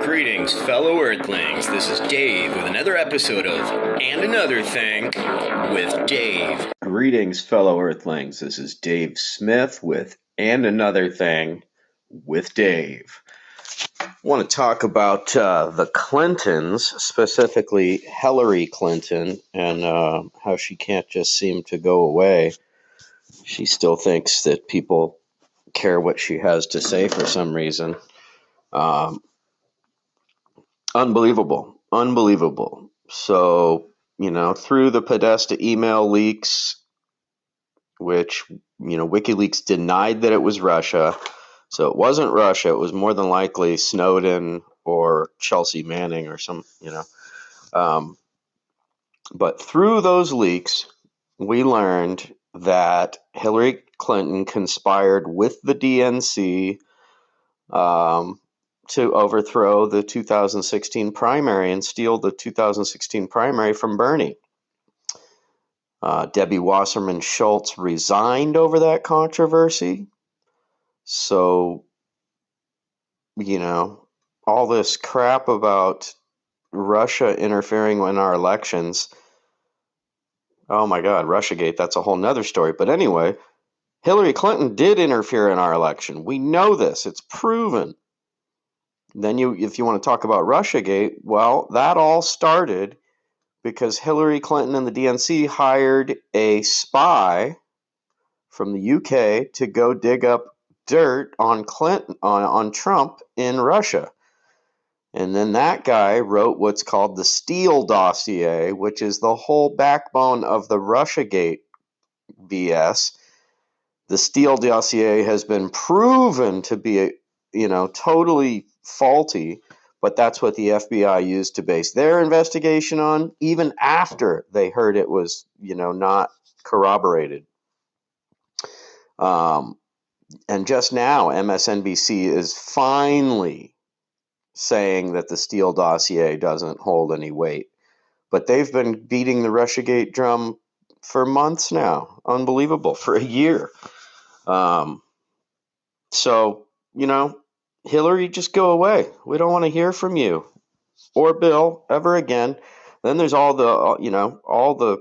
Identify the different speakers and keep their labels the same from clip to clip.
Speaker 1: Greetings, fellow Earthlings. This is Dave with another episode of And Another Thing with Dave.
Speaker 2: Greetings, fellow Earthlings. This is Dave Smith with And Another Thing with Dave. I want to talk about the Clintons, specifically Hillary Clinton, and how she can't just seem to go away. She still thinks that people care what she has to say for some reason. Unbelievable. So, through the Podesta email leaks, which, WikiLeaks denied that it was Russia. So it wasn't Russia. It was more than likely Snowden or Chelsea Manning or some, But through those leaks, we learned that Hillary Clinton conspired with the DNC to overthrow the 2016 primary and steal the 2016 primary from Bernie. Debbie Wasserman Schultz resigned over that controversy. So, all this crap about Russia interfering in our elections. Oh my God, Russiagate, that's a whole nother story. But anyway, Hillary Clinton did interfere in our election. We know this. It's proven. Then if you want to talk about Russiagate, well, that all started because Hillary Clinton and the DNC hired a spy from the UK to go dig up dirt on Clinton on Trump in Russia. And then that guy wrote what's called the Steele dossier, which is the whole backbone of the Russiagate BS. The Steele dossier has been proven to be, totally faulty, but that's what the FBI used to base their investigation on, even after they heard it was, not corroborated. And just now, MSNBC is finally saying that the Steele dossier doesn't hold any weight. But they've been beating the Russiagate drum for months now. Unbelievable. For a year. So, Hillary, just go away. We don't want to hear from you or Bill ever again. Then there's all the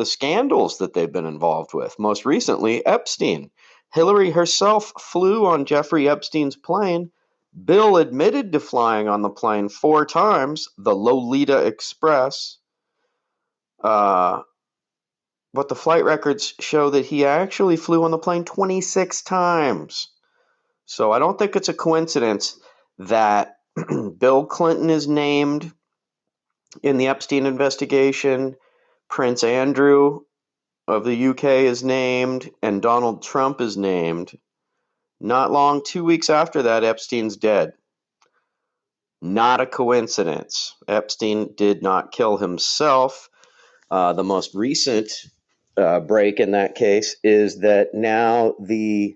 Speaker 2: scandals that they've been involved with. Most recently, Epstein. Hillary herself flew on Jeffrey Epstein's plane. Bill admitted to flying on the plane 4 times, the Lolita Express. But the flight records show that he actually flew on the plane 26 times. So I don't think it's a coincidence that Bill Clinton is named in the Epstein investigation, Prince Andrew of the UK is named, and Donald Trump is named. Not long, 2 weeks after that, Epstein's dead. Not a coincidence. Epstein did not kill himself. The most recent break in that case is that now the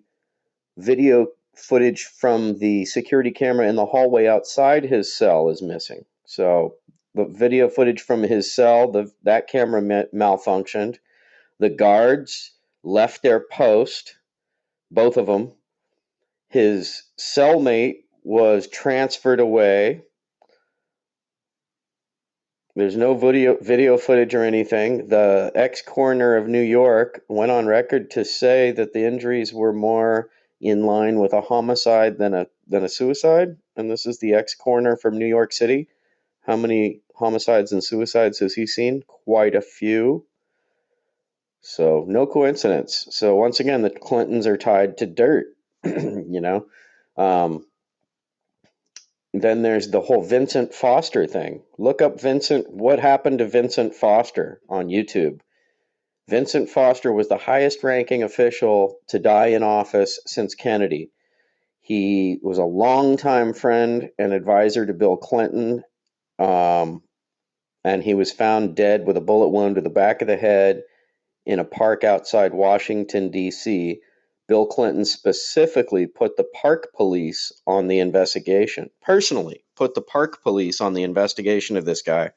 Speaker 2: video footage from the security camera in the hallway outside his cell is missing. So the video footage from his cell, that camera malfunctioned. The guards left their post, both of them. His cellmate was transferred away. There's no video footage or anything. The ex-coroner of New York went on record to say that the injuries were more in line with a homicide than a suicide. And this is the ex-coroner from New York City. How many homicides and suicides has he seen? Quite a few. So no coincidence. So once again, the Clintons are tied to dirt, Then there's the whole Vincent Foster thing. Look up what happened to Vincent Foster on YouTube. Vincent Foster was the highest ranking official to die in office since Kennedy. He was a longtime friend and advisor to Bill Clinton. And he was found dead with a bullet wound to the back of the head in a park outside Washington, D.C. Bill Clinton specifically put the park police on the investigation. Personally, put the park police on the investigation of this guy.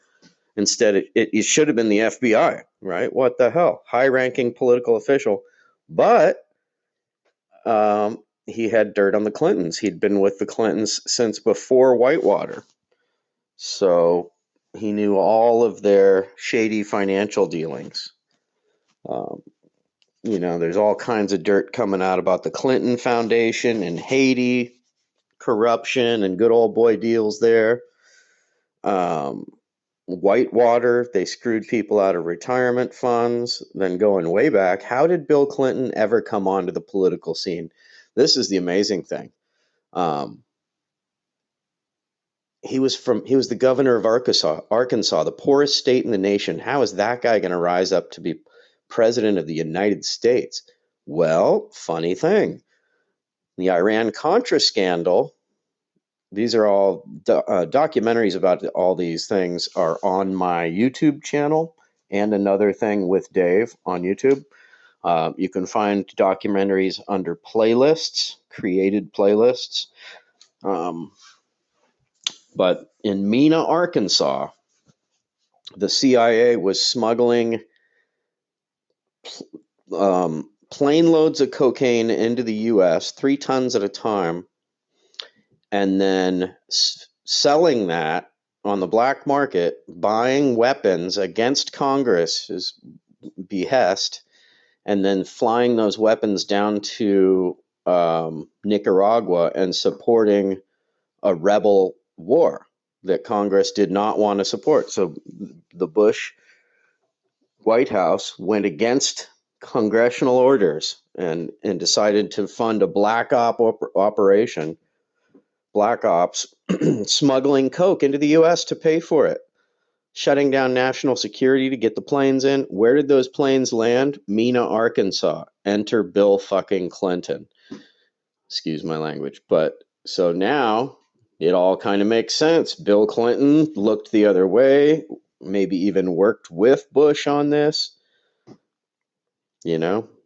Speaker 2: Instead, it should have been the FBI, right? What the hell? High-ranking political official. But he had dirt on the Clintons. He'd been with the Clintons since before Whitewater. So he knew all of their shady financial dealings. Um, there's all kinds of dirt coming out about the Clinton Foundation in Haiti, corruption and good old boy deals there. Whitewater, they screwed people out of retirement funds. Then going way back, how did Bill Clinton ever come onto the political scene? This is the amazing thing. He was the governor of Arkansas, the poorest state in the nation. How is that guy going to rise up to be president of the United States? Well, funny thing. The Iran-Contra scandal, these are all documentaries about all these things are on my YouTube channel, and Another Thing with Dave on YouTube. You can find documentaries under playlists, created playlists. But in Mena, Arkansas, the CIA was smuggling plane loads of cocaine into the U.S., 3 tons at a time, and then selling that on the black market, buying weapons against Congress's behest, and then flying those weapons down to Nicaragua and supporting a rebel war that Congress did not want to support. So the Bush White House went against congressional orders and decided to fund a black operation, black ops, smuggling coke into the U.S. to pay for it, shutting down national security to get the planes in. Where did those planes land? Mena, Arkansas. Enter Bill fucking Clinton. Excuse my language. But so now it all kind of makes sense. Bill Clinton looked the other way, maybe even worked with Bush on this.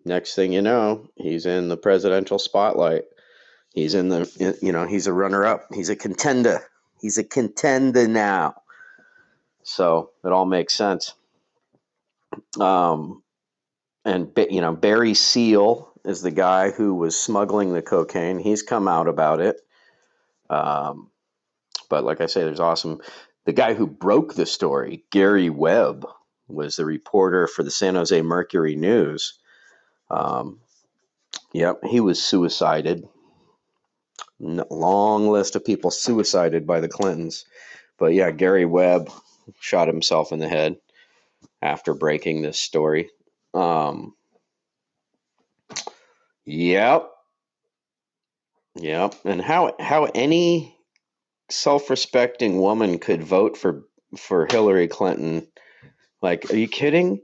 Speaker 2: Next thing you know, he's in the presidential spotlight. He's he's a runner-up. He's a contender. He's a contender now. So it all makes sense. And Barry Seal is the guy who was smuggling the cocaine. He's come out about it. But like I say, the guy who broke the story, Gary Webb, was the reporter for the San Jose Mercury News. Yep, he was suicided. Long list of people suicided by the Clintons. But yeah, Gary Webb shot himself in the head after breaking this story. Yep. And how any self-respecting woman could vote for Hillary Clinton? Like, are you kidding?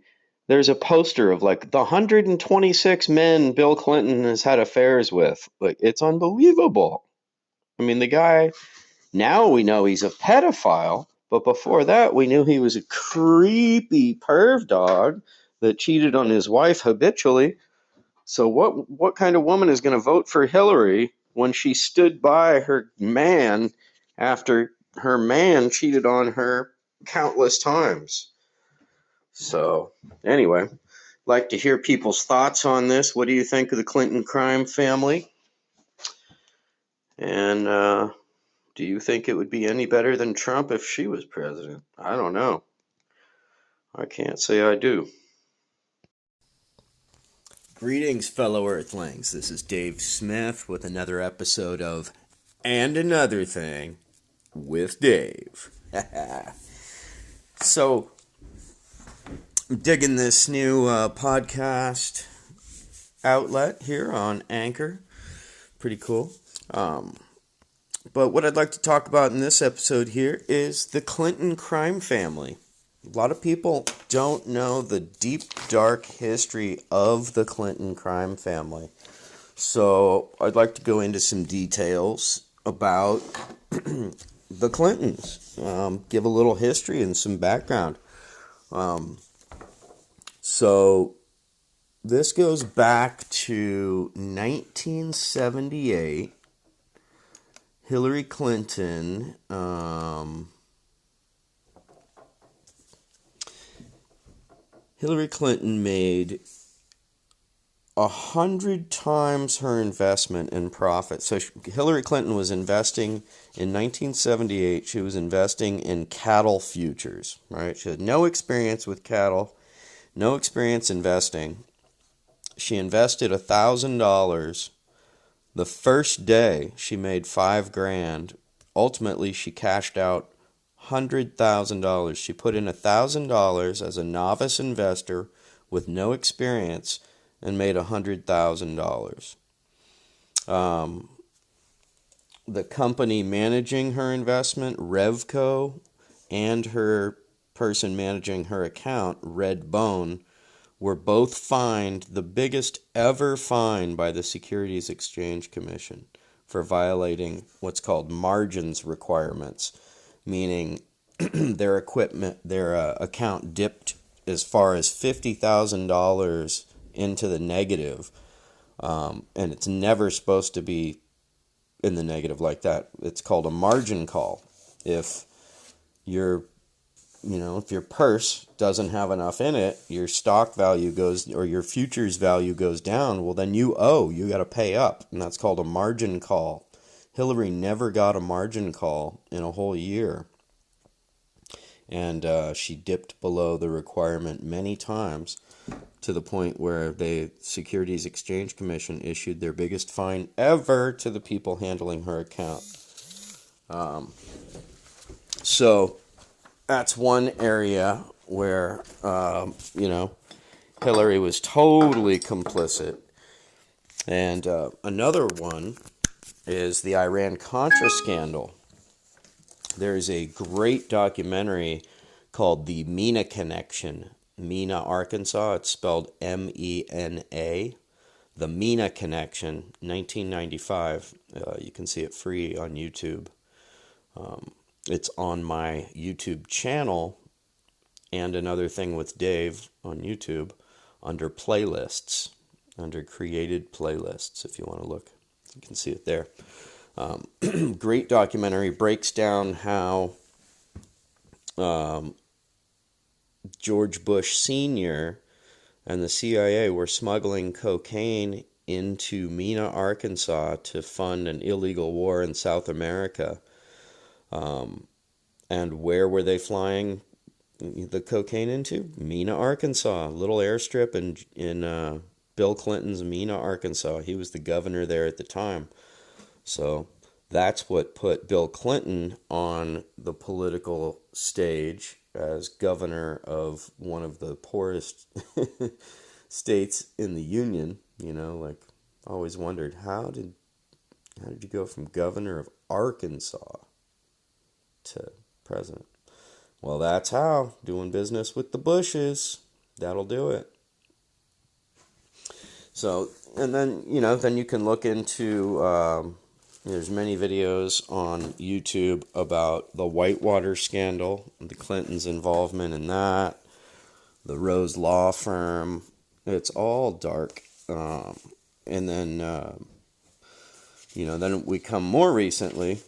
Speaker 2: There's a poster of like the 126 men Bill Clinton has had affairs with. Like, it's unbelievable. I mean, the guy, now we know he's a pedophile, but before that we knew he was a creepy perv dog that cheated on his wife habitually. So what kind of woman is going to vote for Hillary when she stood by her man after her man cheated on her countless times? So anyway, like to hear people's thoughts on this. What do you think of the Clinton crime family? And do you think it would be any better than Trump if she was president? I don't know. I can't say I do.
Speaker 1: Greetings, fellow Earthlings. This is Dave Smith with another episode of And Another Thing with Dave. So, I'm digging this new podcast outlet here on Anchor. Pretty cool. But what I'd like to talk about in this episode here is the Clinton crime family. A lot of people don't know the deep, dark history of the Clinton crime family. So I'd like to go into some details about the Clintons. Give a little history and some background. So this goes back to 1978. Hillary Clinton made 100 times her investment in profit. So Hillary Clinton was investing in 1978. She was investing in cattle futures, right? She had no experience with cattle, no experience investing. She invested $1,000. The first day she made $5,000. Ultimately, she cashed out $100,000. She put in $1,000 as a novice investor with no experience and made $100,000. The company managing her investment, Revco, and her person managing her account, Redbone, were both fined the biggest ever fine by the Securities Exchange Commission for violating what's called margins requirements, meaning their account dipped as far as $50,000 into the negative, and it's never supposed to be in the negative like that. It's called a margin call. If your if your purse doesn't have enough in it, your stock value goes, or your futures value goes down, well, then you got to pay up, and that's called a margin call. Hillary never got a margin call in a whole year, and she dipped below the requirement many times, to the point where the Securities Exchange Commission issued their biggest fine ever to the people handling her account. So that's one area where, Hillary was totally complicit. And another one is the Iran-Contra scandal. There's a great documentary called The Mena Connection. Mena, Arkansas. It's spelled MENA. The Mena Connection, 1995. You can see it free on YouTube. It's on my YouTube channel and Another Thing with Dave on YouTube under playlists, under created playlists, if you want to look. You can see it there. Great documentary, breaks down how George Bush Sr. and the CIA were smuggling cocaine into Mena, Arkansas to fund an illegal war in South America. And where were they flying the cocaine into? Mena, Arkansas, a little airstrip in Bill Clinton's Mena, Arkansas. He was the governor there at the time. So that's what put Bill Clinton on the political stage as governor of one of the poorest states in the Union. I always wondered, how did you go from governor of Arkansas to president? Well, that's how. Doing business with the Bushes. That'll do it. So, and then, then you can look into, there's many videos on YouTube about the Whitewater scandal, the Clintons' involvement in that, the Rose Law Firm. It's all dark. And then, then we come more recently,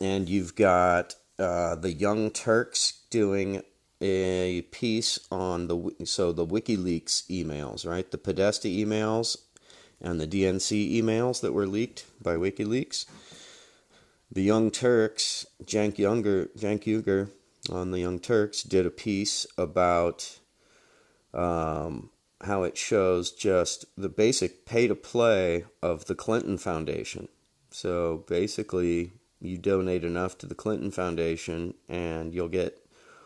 Speaker 1: and you've got the Young Turks doing a piece on the WikiLeaks emails, right? The Podesta emails and the DNC emails that were leaked by WikiLeaks. The Young Turks, Cenk Uygur on the Young Turks did a piece about how it shows just the basic pay-to-play of the Clinton Foundation. So basically, you donate enough to the Clinton Foundation and you'll get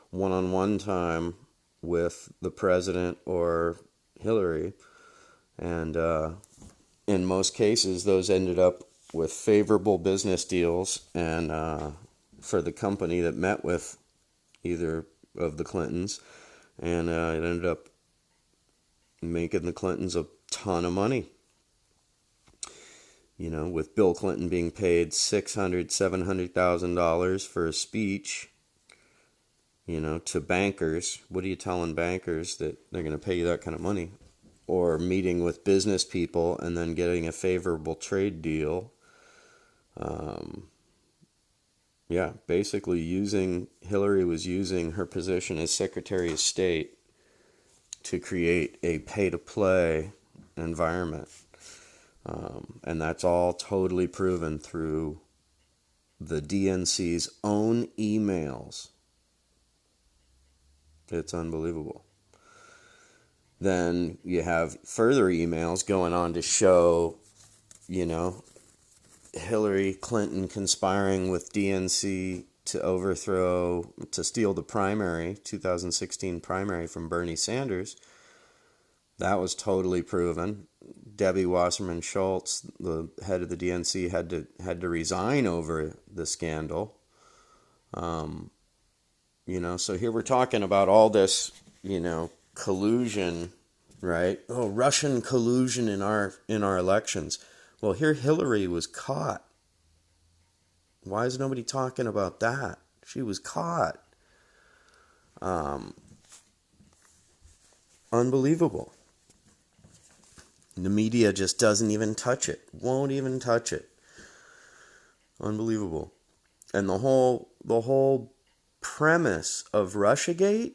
Speaker 1: one-on-one time with the president or Hillary. And in most cases, those ended up with favorable business deals, and for the company that met with either of the Clintons, and it ended up making the Clintons a ton of money. With Bill Clinton being paid $700,000 for a speech, to bankers. What are you telling bankers that they're going to pay you that kind of money? Or meeting with business people and then getting a favorable trade deal. Basically Hillary was using her position as Secretary of State to create a pay-to-play environment. And that's all totally proven through the DNC's own emails. It's unbelievable. Then you have further emails going on to show, Hillary Clinton conspiring with DNC to steal the 2016 primary from Bernie Sanders. That was totally proven. Debbie Wasserman Schultz, the head of the DNC, had to resign over the scandal. So here we're talking about all this, collusion, right? Oh, Russian collusion in our elections. Well, here Hillary was caught. Why is nobody talking about that? She was caught. Unbelievable. The media just doesn't even touch it. Won't even touch it. Unbelievable. And the whole premise of Russiagate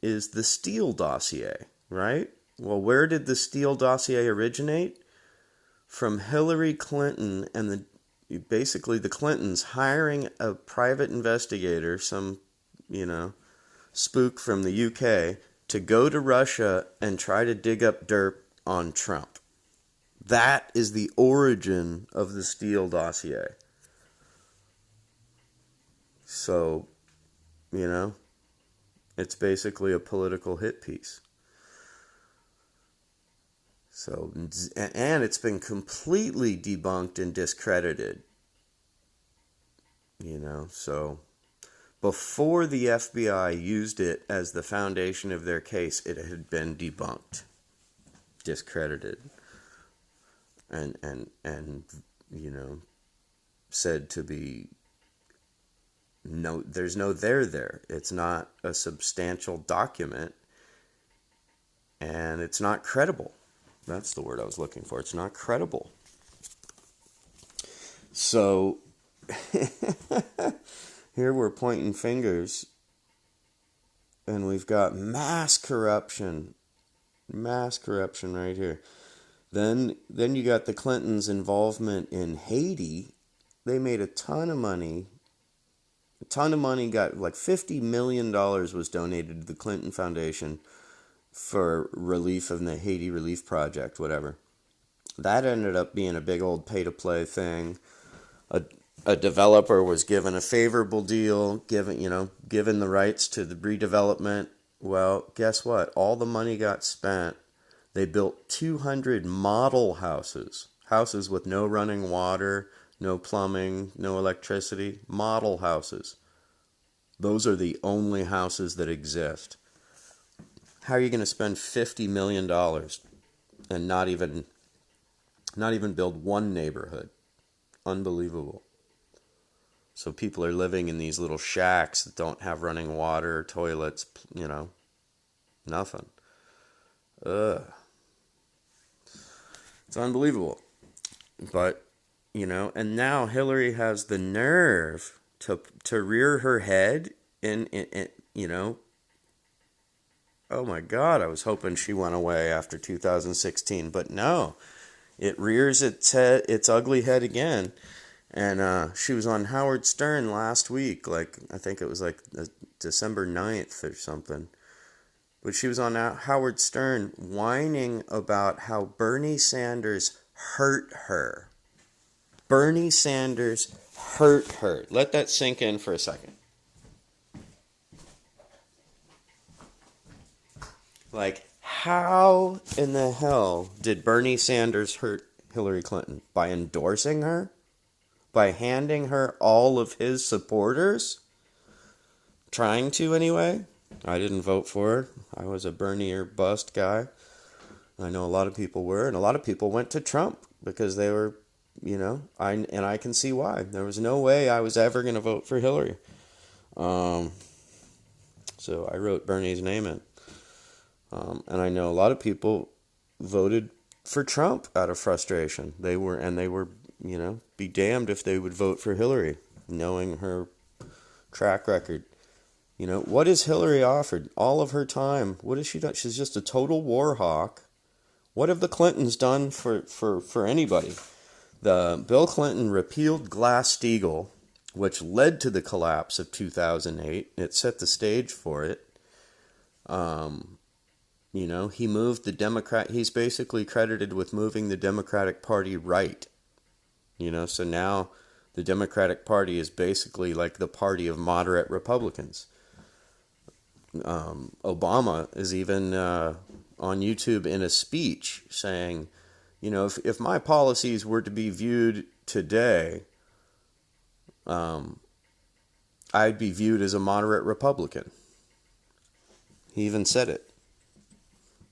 Speaker 1: is the Steele dossier, right? Well, where did the Steele dossier originate? From Hillary Clinton and basically the Clintons hiring a private investigator, some, spook from the UK, to go to Russia and try to dig up dirt on Trump. That is the origin of the Steele dossier. So, it's basically a political hit piece. So, and it's been completely debunked and discredited. So before the FBI used it as the foundation of their case, it had been debunked, discredited, and said to be there's no there. It's not a substantial document, and it's not credible. That's the word I was looking for. It's not credible. So here we're pointing fingers, and we've got mass corruption right here. Then you got the Clintons' involvement in Haiti. They made a ton of money. Got like $50 million was donated to the Clinton Foundation for relief of the Haiti Relief Project, whatever. That ended up being a big old pay-to-play thing. A developer was given a favorable deal, given the rights to the redevelopment. Well, guess what? All the money got spent. They built 200 model houses with no running water, no plumbing, no electricity, model houses. Those are the only houses that exist. How are you going to spend $50 million and not even build one neighborhood? Unbelievable. So people are living in these little shacks that don't have running water, toilets, nothing. Ugh. It's unbelievable. But, and now Hillary has the nerve to rear her head in oh my God, I was hoping she went away after 2016, but no, it rears its ugly head again. And she was on Howard Stern last week, I think it was December 9th or something. But she was on Howard Stern whining about how Bernie Sanders hurt her. Bernie Sanders hurt her. Let that sink in for a second. How in the hell did Bernie Sanders hurt Hillary Clinton? By endorsing her? By handing her all of his supporters? Trying to, anyway. I didn't vote for her. I was a Bernie or bust guy. I know a lot of people were, and a lot of people went to Trump because they were, I can see why. There was no way I was ever going to vote for Hillary. So I wrote Bernie's name in. And I know a lot of people voted for Trump out of frustration. They were, be damned if they would vote for Hillary, knowing her track record. What has Hillary offered? All of her time. What has she done? She's just a total war hawk. What have the Clintons done for anybody? Bill Clinton repealed Glass-Steagall, which led to the collapse of 2008. It set the stage for it. He moved the he's basically credited with moving the Democratic Party right. So now the Democratic Party is basically like the party of moderate Republicans. Obama is even on YouTube in a speech saying, if my policies were to be viewed today, I'd be viewed as a moderate Republican. He even said it.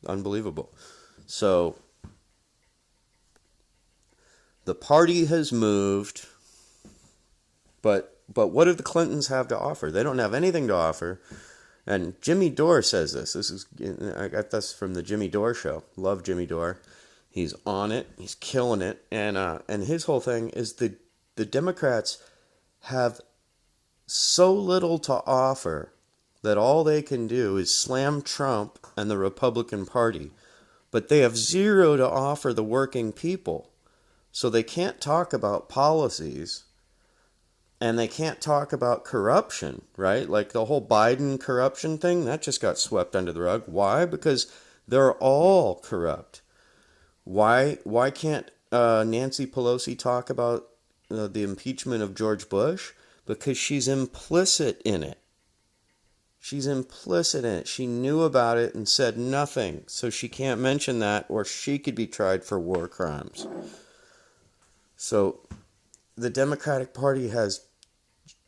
Speaker 1: Unbelievable. So the party has moved, but what do the Clintons have to offer? They don't have anything to offer. And Jimmy Dore says this. I got this from the Jimmy Dore show. Love Jimmy Dore. He's on it. He's killing it. And his whole thing is the Democrats have so little to offer that all they can do is slam Trump and the Republican Party. But they have zero to offer the working people. So they can't talk about policies. And they can't talk about corruption, right? Like the whole Biden corruption thing, that just got swept under the rug. Why? Because they're all corrupt. Why can't Nancy Pelosi talk about the impeachment of George Bush? Because she's implicit in it. She's implicit in it. She knew about it and said nothing. So she can't mention that, or she could be tried for war crimes. So the Democratic Party has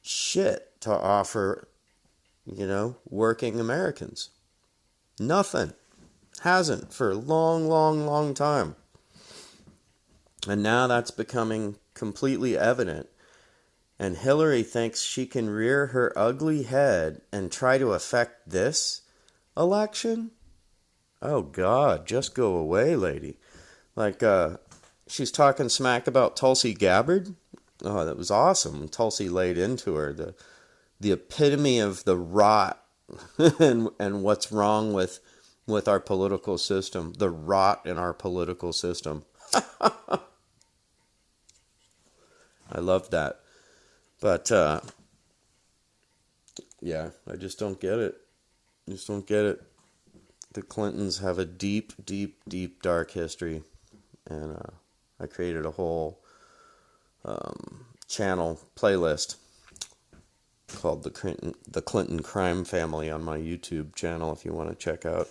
Speaker 1: shit to offer, working Americans. Nothing. Hasn't for a long, long, long time. And now that's becoming completely evident. And Hillary thinks she can rear her ugly head and try to affect this election? Oh, God, just go away, lady. Like, she's talking smack about Tulsi Gabbard. Oh, that was awesome. Tulsi laid into her the epitome of the rot and what's wrong with our political system. The rot in our political system. I love that. But, yeah, I just don't get it. The Clintons have a deep, deep, deep, dark history. And I created a whole channel playlist called the Clinton Crime Family on my YouTube channel if you want to check out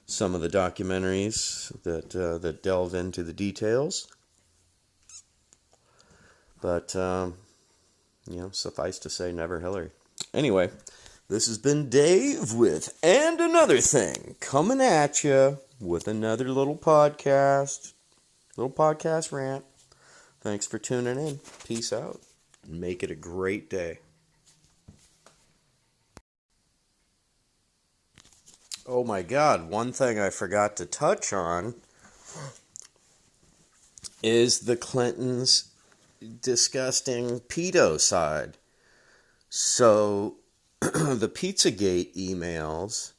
Speaker 1: some of the documentaries that delve into the details. But suffice to say, never Hillary. Anyway, this has been Dave with And Another Thing, coming at you with another little podcast rant. Thanks for tuning in. Peace out. Make it a great day. Oh my God, one thing I forgot to touch on is the Clintons' disgusting pedo side. So, the Pizzagate emails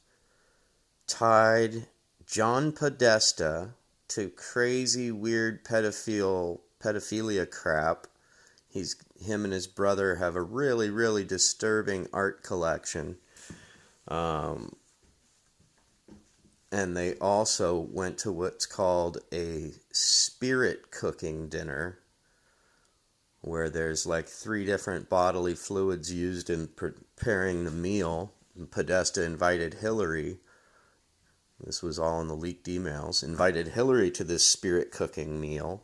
Speaker 1: tied John Podesta to crazy, weird pedophilia crap. Him and his brother have a really, really disturbing art collection. And they also went to what's called a spirit cooking dinner, where there's like 3 different bodily fluids used in preparing the meal. And Podesta invited Hillary. This was all in the leaked emails. Invited Hillary to this spirit cooking meal.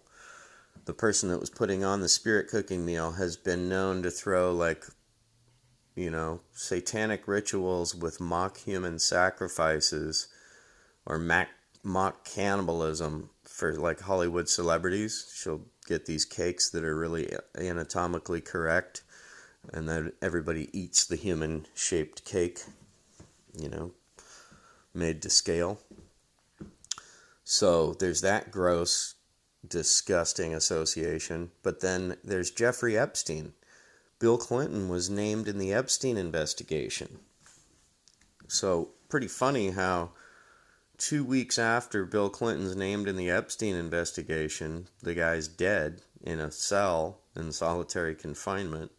Speaker 1: The person that was putting on the spirit cooking meal has been known to throw satanic rituals with mock human sacrifices or mock cannibalism for like Hollywood celebrities. She'll get these cakes that are really anatomically correct, and then everybody eats the human-shaped cake, made to scale. So there's that gross, disgusting association. But then there's Jeffrey Epstein. Bill Clinton was named in the Epstein investigation. So, pretty funny how 2 weeks after Bill Clinton's named in the Epstein investigation, the guy's dead in a cell in solitary confinement.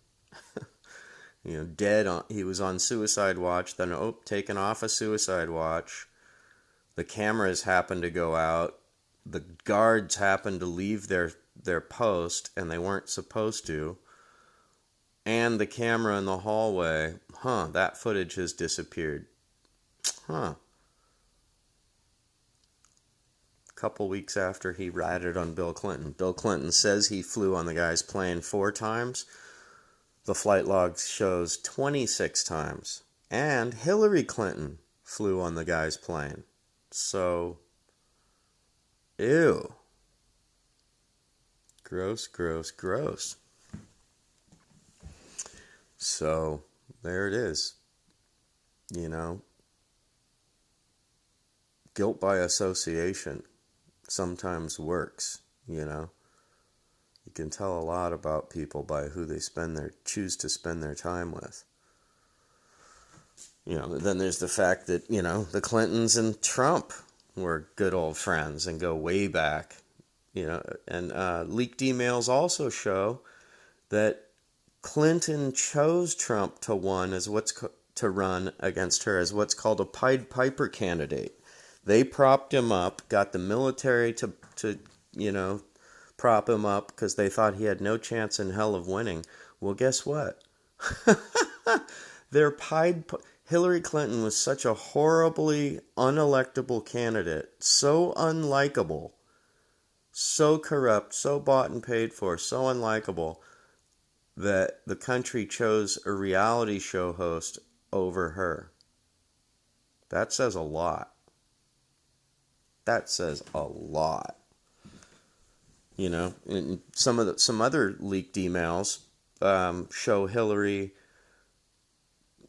Speaker 1: Dead on, he was on suicide watch, then taken off a suicide watch. The cameras happened to go out. The guards happened to leave their post, and they weren't supposed to. And the camera in the hallway, that footage has disappeared. A couple weeks after he ratted on Bill Clinton. Bill Clinton says he flew on the guy's plane 4 times. The flight log shows 26 times. And Hillary Clinton flew on the guy's plane. So, ew. Gross, gross, gross. So, there it is. Guilt by association sometimes works, You can tell a lot about people by who they choose to spend their time with. Then there's the fact that, the Clintons and Trump were good old friends and go way back. And leaked emails also show that Clinton chose Trump to run against her as what's called a Pied Piper candidate. They propped him up, got the military to prop him up because they thought he had no chance in hell of winning. Well, guess what? Hillary Clinton was such a horribly unelectable candidate, so unlikable, so corrupt, so bought and paid for, so unlikable, that the country chose a reality show host over her. That says a lot. That says a lot. And some other leaked emails show Hillary,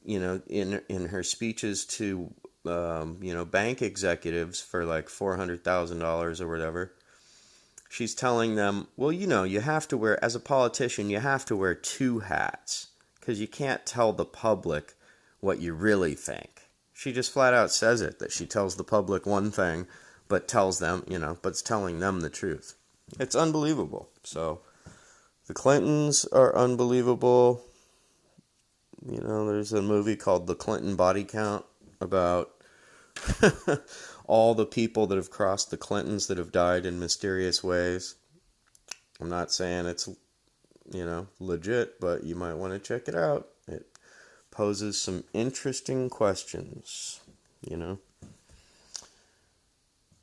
Speaker 1: in her speeches to bank executives for like $400,000 or whatever. She's telling them, well, you have to wear, as a politician, you have to wear 2 hats because you can't tell the public what you really think. She just flat out says it, that she tells the public one thing, but tells them, but's telling them the truth. It's unbelievable. So, the Clintons are unbelievable. There's a movie called The Clinton Body Count about all the people that have crossed the Clintons that have died in mysterious ways. I'm not saying it's, legit, but you might want to check it out. It poses some interesting questions,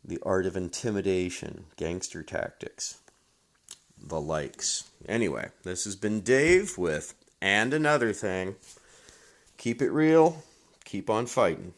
Speaker 1: The art of intimidation, gangster tactics, the likes. Anyway, this has been Dave with And Another Thing. Keep it real. Keep on fighting.